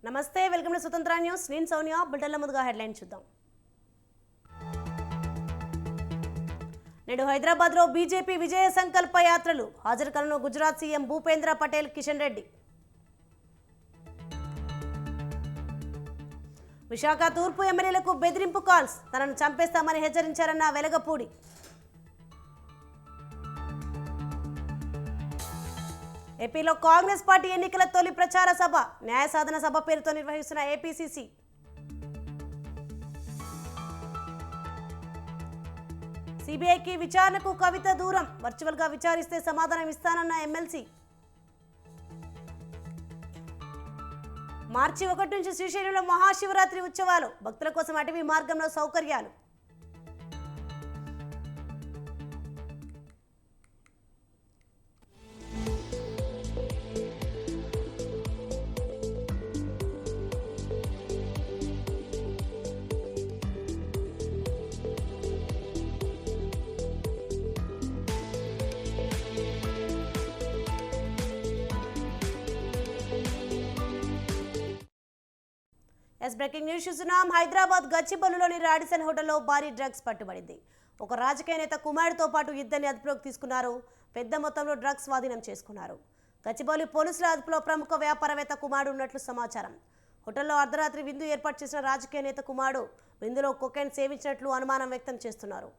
నమస్తే, welcome to స్వతంత్ర news. నేను సోనియా. బులెటిన్ల ముందుగా హెడ్లైన్ చూద్దాం. నేడు హైదరాబాద్లో బీజేపీ విజయ సంకల్ప యాత్రలు హాజరు కానున్న గుజరాత్ సీఎం భూపేంద్ర పటేల్, కిషన్ రెడ్డి. విశాఖ తూర్పు ఎమ్మెల్యేలకు బెదిరింపు కాల్స్, తనను చంపేస్తామని హెచ్చరించారన్న వెలగపూడి. ఏపీలో కాంగ్రెస్ పార్టీ ఎన్నికల తొలి ప్రచార సభ, న్యాయ సాధన సభ పేరుతో నిర్వహిస్తున్న ఏపీసీసీ. సిబిఐకి విచారణకు కవిత దూరం, వర్చువల్గా విచారిస్తే సమాధానం ఇస్తానన్న ఎమ్మెల్సీ. మార్చి 1 నుంచి శ్రీశైలంలో మహాశివరాత్రి ఉత్సవాలు, భక్తుల కోసం అటవీ మార్గంలో సౌకర్యాలు. బ్రేకింగ్ న్యూస్ చూస్తున్నాం. హైదరాబాద్ గచ్చిబౌలిలోని రాడిసన్ హోటల్లో భారీ డ్రగ్స్ పట్టుబడింది. ఒక రాజకీయ నేత కుమారుడితో పాటు ఇద్దరిని అదుపులోకి తీసుకున్నారు. పెద్ద మొత్తంలో డ్రగ్స్ స్వాధీనం చేసుకున్నారు. గచ్చిబౌలి పోలీసుల అదుపులో ప్రముఖ వ్యాపారవేత్త కుమారుడు ఉన్నట్లు సమాచారం. హోటల్లో అర్ధరాత్రి విందు ఏర్పాటు చేసిన రాజకీయ నేత కుమారుడు విందులో కొకైన్ సేవించినట్లు అనుమానం వ్యక్తం చేస్తున్నారు.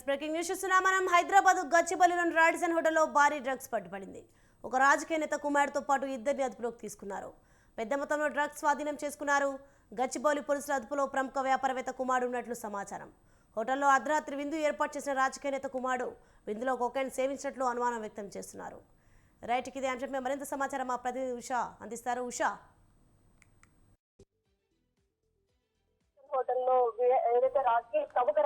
బ్రేకింగ్ న్యూస్ చూస్తున్నాం. మనం హైదరాబాద్ గచ్చిబౌలిలోని రాడిసన్ హోటల్లో భారీ డ్రగ్స్ పట్టుబడింది. ఒక రాజకీయ నేత కుమారుడితో పాటు ఇద్దరిని అదుపులోకి తీసుకున్నారు. పెద్ద మొత్తంలో డ్రగ్స్ స్వాధీనం చేసుకున్నారు. గచ్చిబౌలి పోలీసుల అదుపులో ప్రముఖ వ్యాపారవేత్త కుమారుడు ఉన్నట్లు సమాచారం. హోటల్లో అర్ధరాత్రి విందు ఏర్పాటు చేసిన రాజకీయ నేత కుమారుడు విందులో కొకైన్ సేవించినట్లు అనుమానం వ్యక్తం చేస్తున్నారు. రైట్కి ఇదే అంశంపై మరింత సమాచారం మా ప్రతినిధి ఉషా అందిస్తారు. ఉషా, హోటల్లో ఏదైతే ప్రముఖ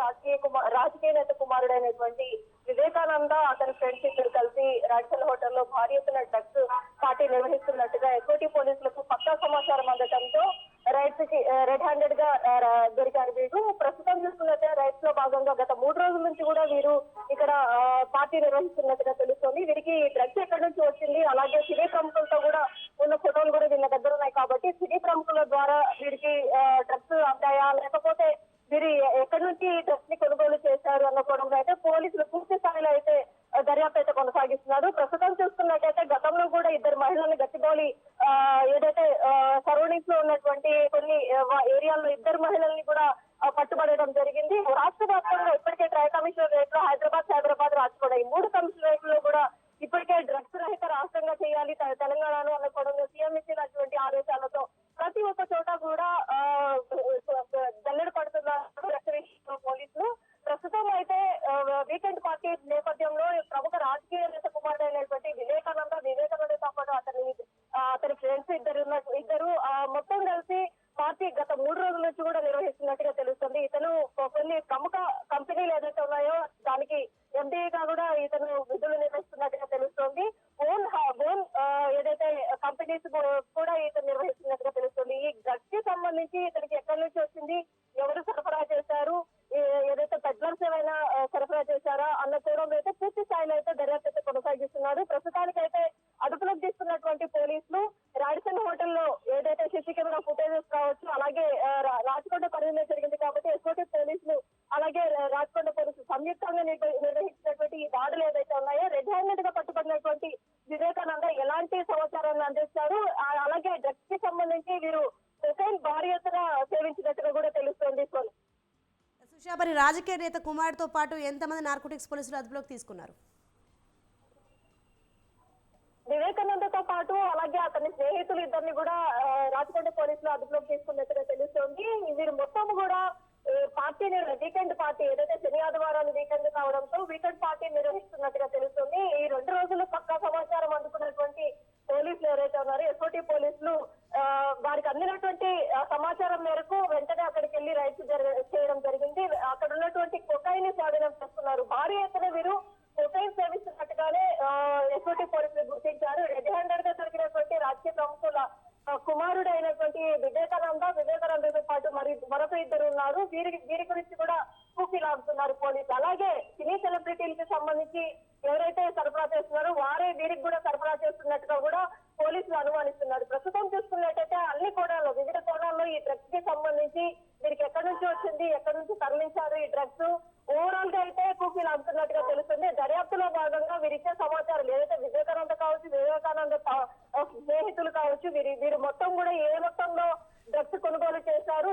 రాజకీయ నేత కుమారుడైనటువంటి వివేకానంద అతని ఫ్రెండ్స్ ఇద్దరు కలిసి రాడిసన్ హోటల్లో భారీ ఎత్తున డ్రగ్స్ పార్టీ నిర్వహిస్తున్నట్టుగా ఎస్ఓటీ పోలీసులకు పక్కా సమాచారం అందడంతో రైట్స్ కి రెడ్ హ్యాండెడ్ గా దొరికారు వీరు. ప్రస్తుతం చూసుకున్నట్టే రైట్స్ లో భాగంగా గత 3 రోజుల నుంచి కూడా వీరు ఇక్కడ పార్టీ నిర్వహిస్తున్నట్టుగా తెలుస్తోంది. వీరికి డ్రగ్స్ ఎక్కడి నుంచి వచ్చింది, అలాగే సినీ ప్రముఖులతో కూడా ఉన్న ఫోటోలు కూడా వీళ్ళ దగ్గర ఉన్నాయి కాబట్టి సినీ ప్రముఖుల ద్వారా వీరికి డ్రగ్స్ అందాయా లేకపోతే వీరు ఎక్కడి నుంచి డ్రగ్స్ ని కొనుగోలు చేశారు అన్న కోణంలో అయితే పోలీసులు పూర్తి స్థాయిలో అయితే దర్యాప్తు అయితే కొనసాగిస్తున్నారు. ప్రస్తుతం చూసుకున్నట్టయితే గతంలో కూడా ఇద్దరు మహిళల్ని గచ్చిబౌలి ఏదైతే సరౌండింగ్స్ లో ఉన్నటువంటి కొన్ని ఏరియాల్లో ఇద్దరు మహిళల్ని కూడా పట్టుబడడం జరిగింది. రాష్ట్ర వ్యాప్తంగా ఇప్పటికే ట్రై కమిషనర్ రేట్ లో హైదరాబాద్ రాజకోట ఈ 3 కమిషనరేట్ లో కూడా ఇప్పటికే డ్రగ్స్ రహిత రాష్ట్రంగా చేయాలి తెలంగాణలో అన్న కోణంలో సీఎం ఇచ్చినటువంటి ఆదేశాలతో ప్రతి ఒక్క చోట కూడా జల్లెడ పడుతున్నారు పోలీసులు. ప్రస్తుతం అయితే వీకెండ్ పార్టీ నేపథ్యంలో ప్రముఖ రాజకీయ నేత కుమారుడు అయినటువంటి వివేకానందతో పాటు అతని ఫ్రెండ్స్ ఇద్దరు మొత్తం కలిసి పార్టీ గత 3 రోజుల నుంచి కూడా నిర్వహిస్తున్నట్టుగా తెలుస్తుంది. ఇతను కొన్ని ప్రముఖ కంపెనీలు ఏదైతే ఉన్నాయో దానికి ఎండీగా కూడా ఇతను విధులు నిర్వహిస్తున్నట్టుగా తెలుస్తోంది. ఓన్ ఏదైతే కంపెనీస్ కూడా ఇతను నిర్వహిస్తున్నట్టుగా తెలుస్తుంది. ఈ డ్రగ్స్ కి సంబంధించి ఇతనికి ఎక్కడి నుంచి వచ్చింది, ఎవరు సరఫరా చేశారు, ఏదైతే పెడ్లర్స్ ఏమైనా సరఫరా చేశారా అన్న కోణంలో అయితే పూర్తి స్థాయిలో అయితే దర్యాప్తు కొనసాగిస్తున్నారు. ప్రస్తుతానికైతే అదుపులోకి తీసుకున్నటువంటి పోలీసులు రాడిసన్ హోటల్లో ఏదైతే సీసీ కెమెరా ఫుటేజెస్ కావచ్చు, అలాగే రాజకోట పరిధిలో జరిగింది కాబట్టి ఎస్ఓటీ పోలీసులు అలాగే రాజకోట పోలీసులు సంయుక్తంగా నిర్వహించినటువంటి ఈ దాడులు ఏదైతే ఉన్నాయో రెడ్ హ్యాండెడ్ గా పట్టుబడినటువంటి వివేకానంద ఎలాంటి సమాచారాన్ని అందిస్తారు, అలాగే డ్రగ్స్ కి సంబంధించి వీరు కొకైన్ భారీ ఎత్తున సేవించినట్టుగా కూడా తెలుస్తోంది. ఉషా, మరి రాజకీయ నేత కుమారుడితో పాటు ఎంతమంది నార్కోటిక్స్ పోలీసులు అదుపులోకి తీసుకున్నారు? వివేకానందతో పాటు అలాగే అతని స్నేహితులు ఇద్దరిని కూడా రాజకోట పోలీసులు అదుపులోకి తీసుకున్నట్టుగా తెలుస్తోంది. వీరు మొత్తం కూడా పార్టీ వీకెండ్ పార్టీ ఏదైతే శని ఆదివారాలు వీకెండ్ కావడంతో వీకెండ్ పార్టీ నిర్వహిస్తున్నట్టుగా తెలుస్తుంది. ఈ 2 రోజులు పక్కా సమాచారం అందుకున్నటువంటి పోలీసులు ఎవరైతే ఉన్నారో ఎస్ఓటీ వీరికి కూడా సరఫరా చేస్తున్నట్టుగా కూడా పోలీసులు అనుమానిస్తున్నారు. ప్రస్తుతం చూసుకున్నట్టయితే అన్ని కోణాల్లో వివిధ కోణాల్లో ఈ డ్రగ్స్ కి సంబంధించి వీరికి ఎక్కడి నుంచి వచ్చింది, ఎక్కడి నుంచి తరలించారు ఈ డ్రగ్స్, ఓవరాల్ గా అయితే కూకీలు అంటున్నట్టుగా తెలుస్తుంది. దర్యాప్తులో భాగంగా వీరిచ్చే సమాచారం ఏదైతే వివేకానంద కావచ్చు, వివేకానంద స్నేహితులు కావచ్చు, వీరు మొత్తం కూడా ఏ మొత్తంలో డ్రగ్స్ కొనుగోలు చేశారు,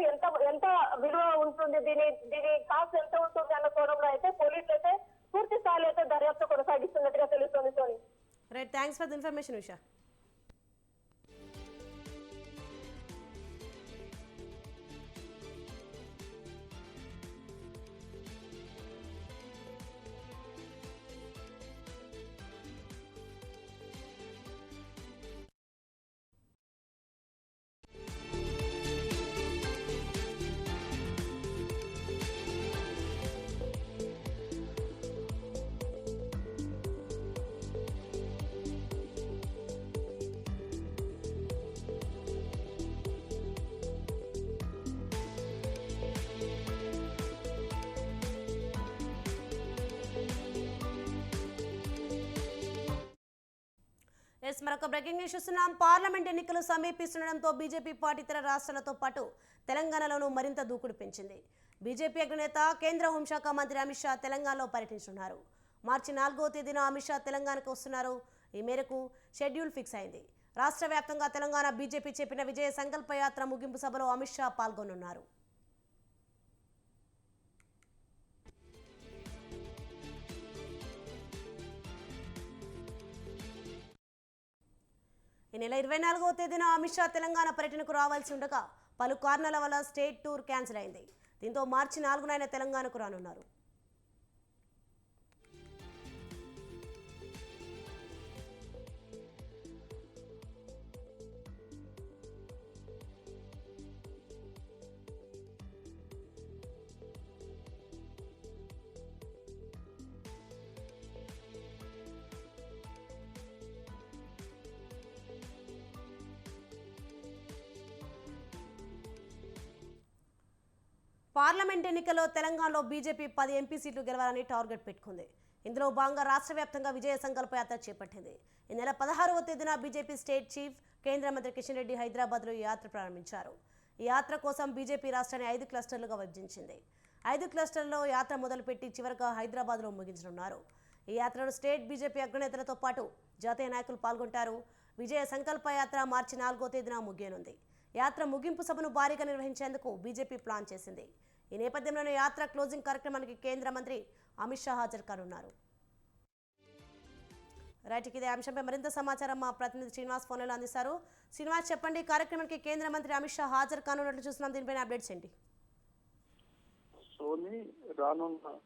ఎంత విలువ ఉంటుంది, దీని కాస్ట్ ఎంత ఉంటుంది అన్న కోణంలో అయితే పోలీసులు అయితే పూర్తి స్థాయిలో అయితే దర్యాప్తు కొనసాగిస్తున్నట్టుగా తెలుస్తుంది. Soni, right, thanks for the information Usha. మరొక బ్రేకింగ్ న్యూస్ చూస్తున్నాం. పార్లమెంట్ ఎన్నికలు సమీపిస్తుండటంతో బీజేపీ పార్టీ ఇతర రాష్ట్రాలతో పాటు తెలంగాణలోనూ మరింత దూకుడు పెంచింది. బీజేపీ అగ్రనేత కేంద్ర హోంశాఖ మంత్రి అమిత్ షా తెలంగాణలో పర్యటించనున్నారు. మార్చి 4వ తేదీన అమిత్ షా తెలంగాణకు వస్తున్నారు. ఈ మేరకు షెడ్యూల్ ఫిక్స్ అయింది. రాష్ట్ర వ్యాప్తంగా తెలంగాణ బీజేపీ చెప్పిన విజయ సంకల్ప యాత్ర ముగింపు సభలో అమిత్ షా పాల్గొనున్నారు. ఈ నెల 24వ తేదీన అమిత్ షా తెలంగాణ పర్యటనకు రావాల్సి ఉండగా పలు కారణాల వల్ల స్టేట్ టూర్ క్యాన్సిల్ అయింది. దీంతో మార్చి 4న ఆయన తెలంగాణకు రానున్నారు. పార్లమెంట్ ఎన్నికల్లో తెలంగాణలో బీజేపీ 10 ఎంపీ సీట్లు గెలవాలని టార్గెట్ పెట్టుకుంది. ఇందులో భాగంగా రాష్ట్ర వ్యాప్తంగా విజయ సంకల్ప యాత్ర చేపట్టింది. ఈ నెల 16వ తేదీన బీజేపీ స్టేట్ చీఫ్ కేంద్ర మంత్రి కిషన్ రెడ్డి హైదరాబాద్లో ఈ యాత్ర ప్రారంభించారు. ఈ యాత్ర కోసం బీజేపీ రాష్ట్రాన్ని 5 క్లస్టర్లుగా విభజించింది. 5 క్లస్టర్లలో యాత్ర మొదలుపెట్టి చివరగా హైదరాబాద్లో ముగించనున్నారు. ఈ యాత్రలో స్టేట్ బీజేపీ అగ్రనేతలతో పాటు జాతీయ నాయకులు పాల్గొంటారు. విజయ సంకల్ప యాత్ర మార్చి 4వ తేదీన ముగియనుంది. యాత్ర ముగింపు సభను భారీగా నిర్వహించేందుకు బీజేపీ ప్లాన్ చేసింది. ఈ నేపథ్యంలోనే యాత్ర క్లోజింగ్ కార్యక్రమానికి కేంద్ర మంత్రి అమిత్ షా హాజరు కానున్నారు. రైట్, ఇదే అంశంపై మరింత సమాచారం మా ప్రతినిధి శ్రీనివాస్ ఫోన్లో అందిస్తారు. శ్రీనివాస్, చెప్పండి, కార్యక్రమానికి కేంద్ర మంత్రి అమిత్ షా హాజరు కానున్నట్లు చూస్తున్నాం. దీనిపైన అప్డేట్స్ ఏంటి? సోని, రానున్న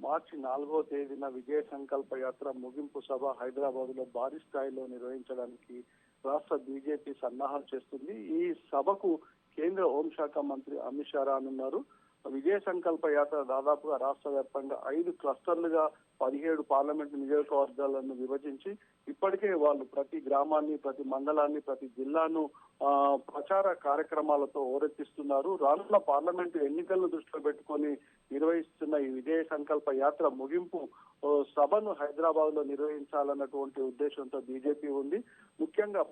మార్చి 4వ తేదీన విజయ సంకల్ప యాత్ర ముగింపు సభ హైదరాబాద్ లో భారీ స్థాయిలో నిర్వహించడానికి రాష్ట్ర బీజేపీ సన్నాహాలు చేస్తుంది. ఈ సభకు కేంద్ర హోంశాఖ మంత్రి అమిత్ షా రానున్నారు. విజయ సంకల్ప యాత్ర దాదాపుగా రాష్ట్ర వ్యాప్తంగా 5 క్లస్టర్లుగా 17 పార్లమెంటు నియోజకవర్గాలను విభజించి ఇప్పటికే వాళ్ళు ప్రతి గ్రామాన్ని, ప్రతి మండలాన్ని, ప్రతి జిల్లాను ప్రచార కార్యక్రమాలతో ఓరెత్తిస్తున్నారు. రానున్న పార్లమెంటు ఎన్నికలను దృష్టిలో పెట్టుకొని నిర్వహిస్తున్న ఈ విజయ సంకల్ప యాత్ర ముగింపు సభను హైదరాబాద్ లో నిర్వహించాలన్నటువంటి ఉద్దేశంతో బీజేపీ ఉంది. ముఖ్యంగా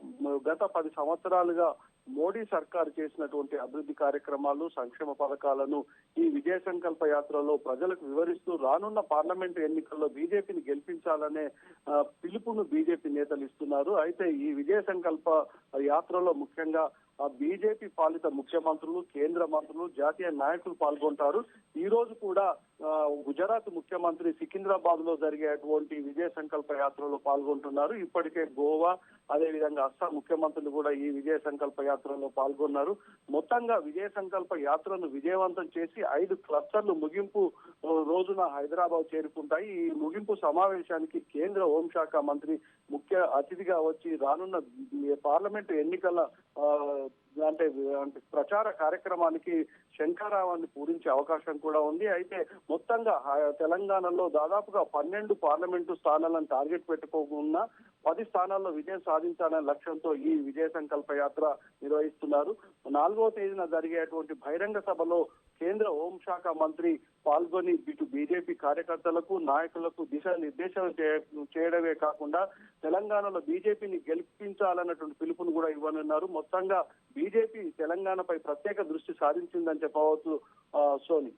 గత 10 సంవత్సరాలుగా మోడీ సర్కారు చేసినటువంటి అభివృద్ధి కార్యక్రమాలు, సంక్షేమ పథకాలను ఈ విజయ సంకల్ప యాత్రలో ప్రజలకు వివరిస్తూ రానున్న పార్లమెంటు ఎన్నికల్లో బీజేపీని గెలిపించాలనే పిలుపును బీజేపీ నేతలు ఇస్తున్నారు. అయితే ఈ విజయ సంకల్ప యాత్రలో ముఖ్యంగా బీజేపీ పాలిత ముఖ్యమంత్రులు, కేంద్ర మంత్రులు, జాతీయ నాయకులు పాల్గొంటారు. ఈ రోజు కూడా గుజరాత్ ముఖ్యమంత్రి సికింద్రాబాద్ లో జరిగేటువంటి విజయ సంకల్ప యాత్రలో పాల్గొంటున్నారు. ఇప్పటికే గోవా, అదేవిధంగా అస్సాం ముఖ్యమంత్రులు కూడా ఈ విజయ సంకల్ప యాత్రలో పాల్గొన్నారు. మొత్తంగా విజయ సంకల్ప యాత్రను విజయవంతం చేసి 5 క్లస్టర్లు ముగింపు రోజున హైదరాబాద్ చేరుకుంటాయి. ఈ ముగింపు సమావేశానికి కేంద్ర హోంశాఖ మంత్రి ముఖ్య అతిథిగా వచ్చి రానున్న పార్లమెంటు ఎన్నికల అంటే ప్రచార కార్యక్రమానికి శంఖారావాన్ని పూరించే అవకాశం కూడా ఉంది. అయితే మొత్తంగా తెలంగాణలో దాదాపుగా 12 పార్లమెంటు స్థానాలను టార్గెట్ పెట్టుకోకుండా 10 స్థానాల్లో విజయం సాధించాలనే లక్ష్యంతో ఈ విజయ సంకల్ప యాత్ర నిర్వహిస్తున్నారు. 4వ తేదీన జరిగేటువంటి బహిరంగ సభలో కేంద్ర హోంశాఖ మంత్రి పాల్గొని ఇటు బీజేపీ కార్యకర్తలకు నాయకులకు దిశానిర్దేశం చేయడమే కాకుండా తెలంగాణలో బీజేపీని గెలిపించాలన్నటువంటి పిలుపును కూడా ఇవ్వనున్నారు. మొత్తంగా బీజేపీ తెలంగాణపై ప్రత్యేక దృష్టి సారించిందని చెప్పవచ్చు. సోని.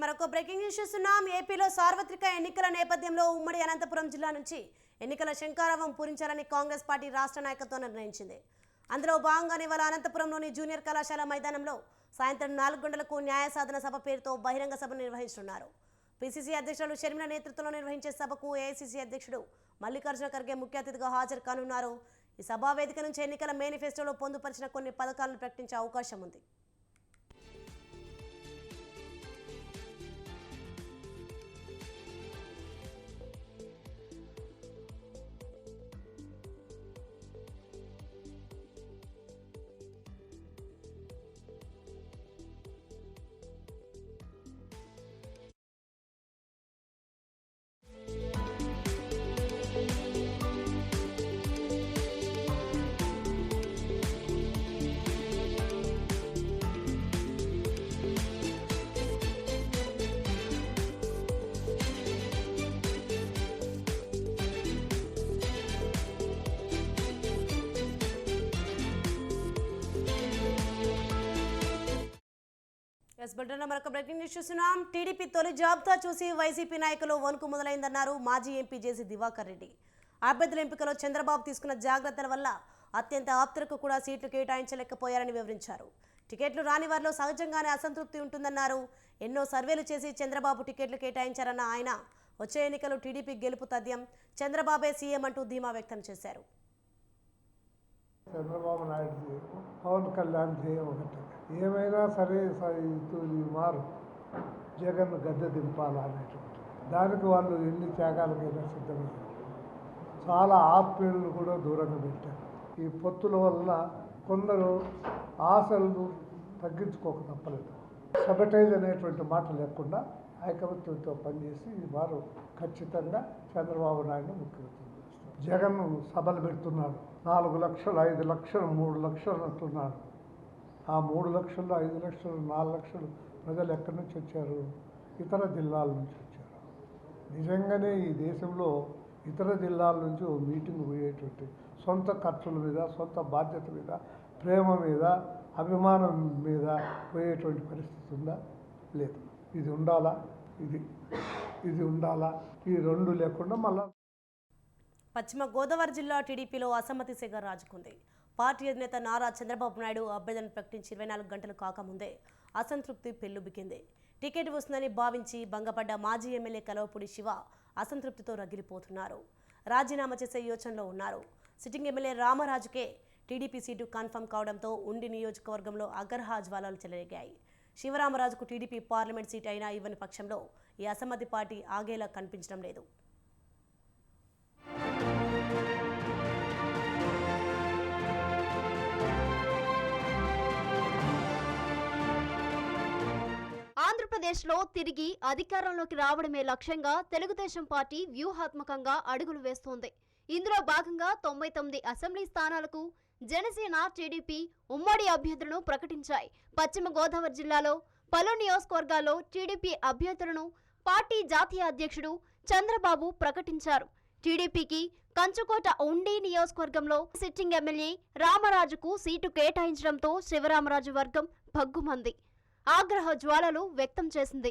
మరొక బ్రేకింగ్ న్యూస్ చూస్తున్నాం. ఏపీలో సార్వత్రిక ఎన్నికల నేపథ్యంలో ఉమ్మడి అనంతపురం జిల్లా నుంచి ఎన్నికల శంఖారావం పూరించాలని కాంగ్రెస్ పార్టీ రాష్ట్ర నాయకత్వం నిర్ణయించింది. అందులో భాగంగానే ఇవాళ అనంతపురంలోని జూనియర్ కళాశాల మైదానంలో సాయంత్రం 4 గంటలకు న్యాయ సాధన సభ పేరుతో బహిరంగ సభను నిర్వహిస్తున్నారు. పిసిసి అధ్యక్షులు షర్మిల నేతృత్వంలో నిర్వహించే సభకు ఏఐసిసి అధ్యక్షుడు మల్లికార్జున ఖర్గే ముఖ్య అతిథిగా హాజరు కానున్నారు. ఈ సభా వేదిక నుంచి ఎన్నికల మేనిఫెస్టోలో పొందుపరిచిన కొన్ని పథకాలను ప్రకటించే అవకాశం ఉంది. మరొక బ్రేకింగ్ న్యూస్ చూస్తున్నాం. టీడీపీ తొలి జాబితా చూసి వైసీపీ నాయకులు వణుకు మొదలైందన్నారు మాజీ ఎంపీ జేసీ దివాకర్ రెడ్డి. అభ్యర్థుల ఎంపికలో చంద్రబాబు తీసుకున్న జాగ్రత్తల వల్ల అత్యంత ఆప్తులకు కూడా సీట్లు కేటాయించలేకపోయారని వివరించారు. టికెట్లు రాని వారిలో సహజంగానే అసంతృప్తి ఉంటుందన్నారు. ఎన్నో సర్వేలు చేసి చంద్రబాబు టికెట్లు కేటాయించారన్న ఆయన వచ్చే ఎన్నికలు టీడీపీ గెలుపు తథ్యం, చంద్రబాబే సీఎం అంటూ ధీమా వ్యక్తం చేశారు. చంద్రబాబు నాయుడు పవన్ కళ్యాణ్ ధ్యేయం ఒకటి, ఏమైనా సరే మారు జగన్ గద్దె దింపాలనేటువంటి దానికి వాళ్ళు ఎన్ని త్యాగాలకైనా సిద్ధమయ్యారు. చాలా ఆత్మీయులను కూడా దూరంగా పెట్టారు. ఈ పొత్తుల వల్ల కొందరు ఆశలను తగ్గించుకోక తప్పలేదు. సబటైజ్ అనేటువంటి మాట లేకుండా ఐకమత్యంతో పనిచేసి ఈ వారు ఖచ్చితంగా చంద్రబాబు నాయుడు ముఖ్యమంత్రి చేస్తారు. జగన్ సభలు పెడుతున్నాడు. 4 లక్షలు, 5 లక్షలు, 3 లక్షలు అంటున్నాడు. ఆ 3 లక్షలు, 5 లక్షలు, 4 లక్షలు ప్రజలు ఎక్కడి నుంచి వచ్చారు? ఇతర జిల్లాల నుంచి వచ్చారు. నిజంగానే ఈ దేశంలో ఇతర జిల్లాల నుంచి ఓ మీటింగ్ పోయేటువంటి సొంత ఖర్చుల మీద, సొంత బాధ్యత మీద, ప్రేమ మీద, అభిమానం మీద పోయేటువంటి పరిస్థితి ఉందా? లేదు. ఇది ఉండాలా, ఇది ఉండాలా, ఈ రెండు లేకుండా మళ్ళా. పశ్చిమ గోదావరి జిల్లా టీడీపీలో అసమ్మతి సెగ రాజుకుంది. పార్టీ అధినేత నారా చంద్రబాబు నాయుడు అభ్యర్థులను ప్రకటించి 24 గంటలు కాకముందే అసంతృప్తి పెల్లుబికింది. టికెట్ వస్తుందని భావించి భంగపడ్డ మాజీ ఎమ్మెల్యే కలవపూడి శివ అసంతృప్తితో రగిలిపోతున్నారు. రాజీనామా చేసే యోచనలో ఉన్నారు. సిట్టింగ్ ఎమ్మెల్యే రామరాజుకే టీడీపీ సీటు కన్ఫర్మ్ కావడంతో ఉండి నియోజకవర్గంలో అగ్రహ జ్వాలలు చెలరేగాయి. శివరామరాజుకు టీడీపీ పార్లమెంట్ సీట్ అయినా ఇవ్వని పక్షంలో ఈ అసమ్మతి పార్టీ ఆగేలా కనిపించడం లేదు. ఆంధ్రప్రదేశ్లో తిరిగి అధికారంలోకి రావడమే లక్ష్యంగా తెలుగుదేశం పార్టీ వ్యూహాత్మకంగా అడుగులు వేస్తోంది. ఇందులో భాగంగా 99 అసెంబ్లీ స్థానాలకు జనసేన, టీడీపీ ఉమ్మడి అభ్యర్థులను ప్రకటించాయి. పశ్చిమ గోదావరి జిల్లాలో పలు నియోజకవర్గాల్లో టీడీపీ అభ్యర్థులను పార్టీ జాతీయ అధ్యక్షుడు చంద్రబాబు ప్రకటించారు. టీడీపీకి కంచుకోట ఉండి నియోజకవర్గంలో సిట్టింగ్ ఎమ్మెల్యే రామరాజుకు సీటు కేటాయించడంతో శివరామరాజు వర్గం భగ్గుమంది ఆగ్రహ జ్వాలలు వ్యక్తం చేసింది.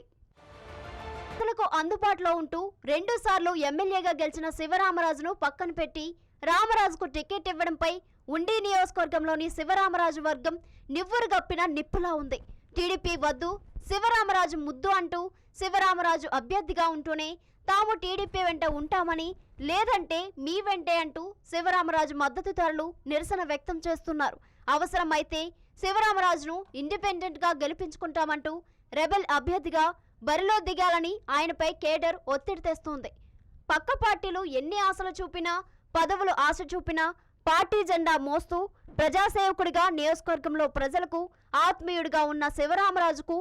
లకు అందుబాటులో ఉంటూ 2 సార్లు ఎమ్మెల్యేగా గెలిచిన శివరామరాజును పక్కన పెట్టి రామరాజుకు టికెట్ ఇవ్వడంపై ఉండి నియోజకవర్గంలోని శివరామరాజు వర్గం నివ్వురుగప్పిన నిప్పులా ఉంది. టీడీపీ వద్దు, శివరామరాజు ముద్దు అంటూ శివరామరాజు అభ్యర్థిగా ఉంటూనే తాము టీడీపీ వెంట ఉంటామని, లేదంటే మీ వెంటే అంటూ శివరామరాజు మద్దతుదారులు నిరసన వ్యక్తం చేస్తున్నారు. అవసరమైతే శివరామరాజును ఇండిపెండెంట్ గా గెలిపించుకుంటామంటూ రెబెల్ అభ్యర్థిగా బరిలో దిగాలని ఆయనపై కేడర్ ఒత్తిడి తెస్తోంది. పక్క పార్టీలు ఎన్ని ఆశలు చూపినా, పదవులు ఆశ చూపినా పార్టీ జెండా మోస్తూ ప్రజాసేవకుడిగా నియోజకవర్గంలో ప్రజలకు ఆత్మీయుడిగా ఉన్న శివరామరాజుకు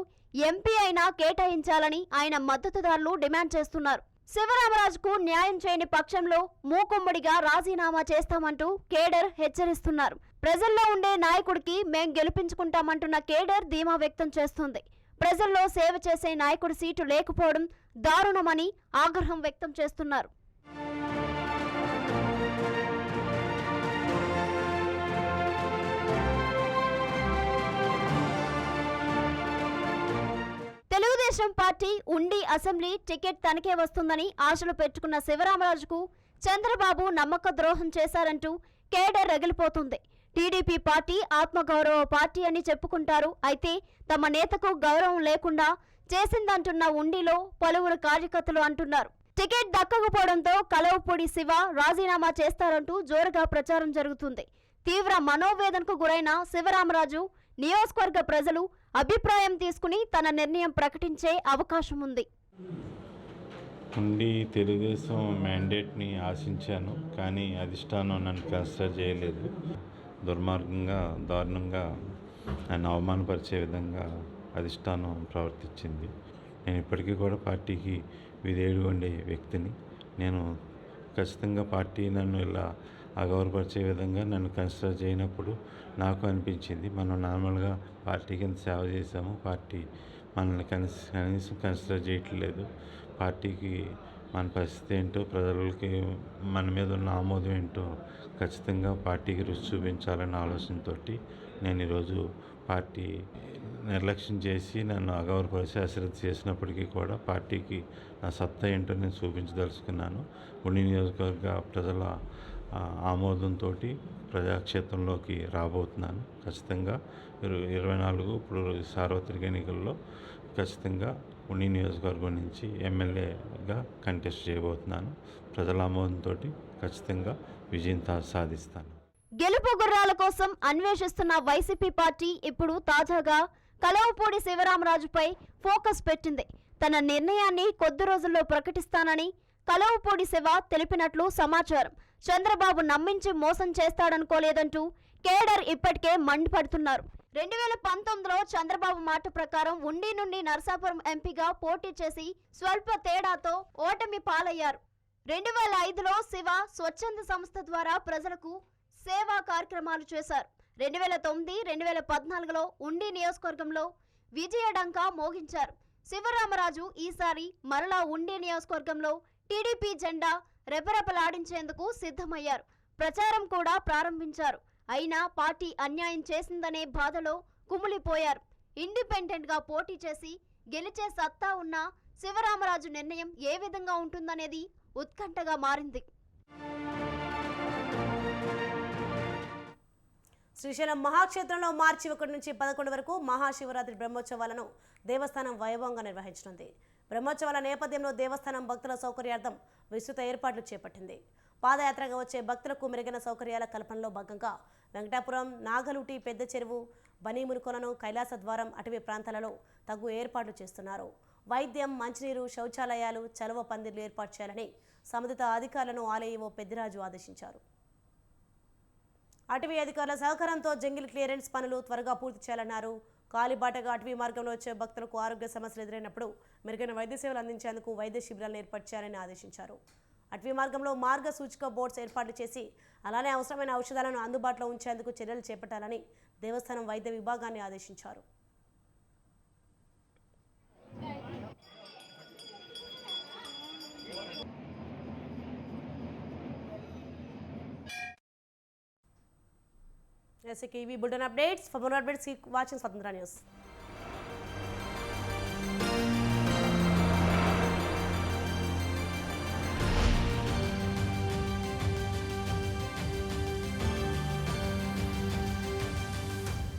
ఎంపీ అయినా కేటాయించాలని ఆయన మద్దతుదారులు డిమాండ్ చేస్తున్నారు. శివరామరాజుకు న్యాయం చేయని పక్షంలో మూకుమ్మడిగా రాజీనామా చేస్తామంటూ కేడర్ హెచ్చరిస్తున్నారు. ప్రజల్లో ఉండే నాయకుడికి మేం గెలిపించుకుంటామంటున్న కేడర్ ధీమా వ్యక్తం చేస్తుంది. ప్రజల్లో సేవ చేసే నాయకుడి సీటు లేకపోవడం దారుణమని ఆగ్రహం వ్యక్తం చేస్తున్నారు. తెలుగుదేశం పార్టీ ఉండి అసెంబ్లీ టికెట్ తనకే వస్తుందని ఆశలు పెట్టుకున్న శివరామరాజుకు చంద్రబాబు నమ్మక ద్రోహం చేశారంటూ కేడర్ రగిలిపోతుంది. టీడీపీ పార్టీ ఆత్మగౌరవ పార్టీ అని చెప్పుకుంటారు. అయితే తమ నేతకు గౌరవం లేకుండా చేసిందంటున్న ఉండిలో పలువురు కార్యకర్తలు అంటున్నారు. టికెట్ దక్కకపోవడంతో కలవపూడి శివ రాజీనామా చేస్తారంటూ జోరుగా ప్రచారం జరుగుతుంది. తీవ్ర మనోవేదనకు గురైన శివరామరాజు నియోజకవర్గ ప్రజలు అభిప్రాయం తీసుకుని తన నిర్ణయం ప్రకటించే అవకాశం ఉంది. ఉండి తెలుగుదేశం మ్యాండేట్ని ఆశించాను, కానీ అధిష్టానం నన్ను కన్సిడర్ చేయలేదు. దుర్మార్గంగా, దారుణంగా నన్ను అవమానపరిచే విధంగా అధిష్టానం ప్రవర్తించింది. నేను ఇప్పటికీ కూడా పార్టీకి విధేయుడు ఉండే వ్యక్తిని. నేను ఖచ్చితంగా పార్టీ నన్ను ఇలా అగౌరవపరిచే విధంగా నన్ను కన్సిడర్ చేయనప్పుడు నాకు అనిపించింది, మనం నార్మల్గా పార్టీకి ఎంత సేవ చేసాము, పార్టీ మనల్ని కనీసం కన్సిడర్ చేయట్లేదు, పార్టీకి మన పరిస్థితి ఏంటో, ప్రజలకి మన మీద ఉన్న ఆమోదం ఏంటో ఖచ్చితంగా పార్టీకి రుచి చూపించాలన్న ఆలోచనతో నేను ఈరోజు పార్టీ నిర్లక్ష్యం చేసి నన్ను అగౌరవపరిచి అశ్రద్ధ చేసినప్పటికీ కూడా పార్టీకి నా సత్తా ఏంటో నేను చూపించదలుచుకున్నాను. ఉండి నియోజకవర్గ ప్రజల ఆమోదంతో ప్రజాక్షేత్రంలోకి రాబోతున్నాను. ఖచ్చితంగా 24 ఇప్పుడు సార్వత్రిక ఎన్నికల్లో ఖచ్చితంగా ఉండి నియోజకవర్గం నుంచి ఎమ్మెల్యేగా కంటెస్ట్ చేయబోతున్నాను. ప్రజల ఆమోదంతో ఖచ్చితంగా విజయం సాధిస్తాను. గెలుపు గుర్రాల కోసం అన్వేషిస్తున్న వైసీపీ పార్టీ ఇప్పుడు తాజాగా కలవపూడి శివరామరాజుపై ఫోకస్ పెట్టింది. తన నిర్ణయాన్ని కొద్ది రోజుల్లో ప్రకటిస్తానని కలవపూడి శివ తెలిపినట్లు సమాచారం. చంద్రబాబు నమ్మించి మోసం చేస్తాడనుకోలేదంటూ కేడర్ ఇప్పటికే మండిపడుతున్నారు. 2019లో చంద్రబాబు మాట ప్రకారం ఉండి నుండి నరసాపురం ఎంపీగా పోటీ చేసి స్వల్ప తేడాతో ఓటమి పాలయ్యారు. 2005లో శివ స్వచ్ఛంద సంస్థ ద్వారా ప్రజలకు సేవా కార్యక్రమాలు చేశారు. 2009, 2014లో ఉండి నియోజకవర్గంలో విజయడంకా మోగించారు. శివరామరాజు ఈసారి మరలా ఉండి నియోజకవర్గంలో టీడీపీ జెండా రెపరెపలాడించేందుకు సిద్ధమయ్యారు. ప్రచారం కూడా ప్రారంభించారు. అయినా పార్టీ అన్యాయం చేసిందనే బాధలో కుమిలిపోయారు. ఇండిపెండెంట్గా పోటీ చేసి గెలిచే సత్తా ఉన్న శివరామరాజు నిర్ణయం ఏ విధంగా ఉంటుందనేది ఉత్కంఠగా మారింది. శ్రీశైలం మహాక్షేత్రంలో మార్చి 1 నుంచి 11 వరకు మహాశివరాత్రి బ్రహ్మోత్సవాలను దేవస్థానం వైభవంగా నిర్వహించనుంది. బ్రహ్మోత్సవాల నేపథ్యంలో దేవస్థానం భక్తుల సౌకర్యార్థం విస్తృత ఏర్పాట్లు చేపట్టింది. పాదయాత్రగా వచ్చే భక్తులకు మెరుగైన సౌకర్యాల కల్పనలో భాగంగా వెంకటాపురం, నాగలుటి, పెద్ద చెరువు, బనీమునికొలను, కైలాస ద్వారం, అటవీ ప్రాంతాలలో తగు ఏర్పాట్లు చేస్తున్నారు. వైద్యం, మంచినీరు, శౌచాలయాలు, చలువ పందిర్లు ఏర్పాటు చేయాలని సంబంధిత అధికారులను ఆలయ పెద్దిరాజు ఆదేశించారు. అటవీ అధికారుల సహకారంతో జంగిల్ క్లియరెన్స్ పనులు త్వరగా పూర్తి చేయాలన్నారు. కాలిబాటగా అటవీ మార్గంలో వచ్చే భక్తులకు ఆరోగ్య సమస్యలు ఎదురైనప్పుడు మెరుగైన వైద్య సేవలు అందించేందుకు వైద్య శిబిరాలను ఏర్పాటు చేయాలని ఆదేశించారు. అటవీ మార్గంలో మార్గ సూచిక బోర్డ్స్ ఏర్పాటు చేసి అలానే అవసరమైన ఔషధాలను అందుబాటులో ఉంచేందుకు చర్యలు చేపట్టాలని దేవస్థానం వైద్య విభాగాన్ని ఆదేశించారు. ऐसे के bulletin updates for more updates keep watching स्वतंत्र न्यूज़।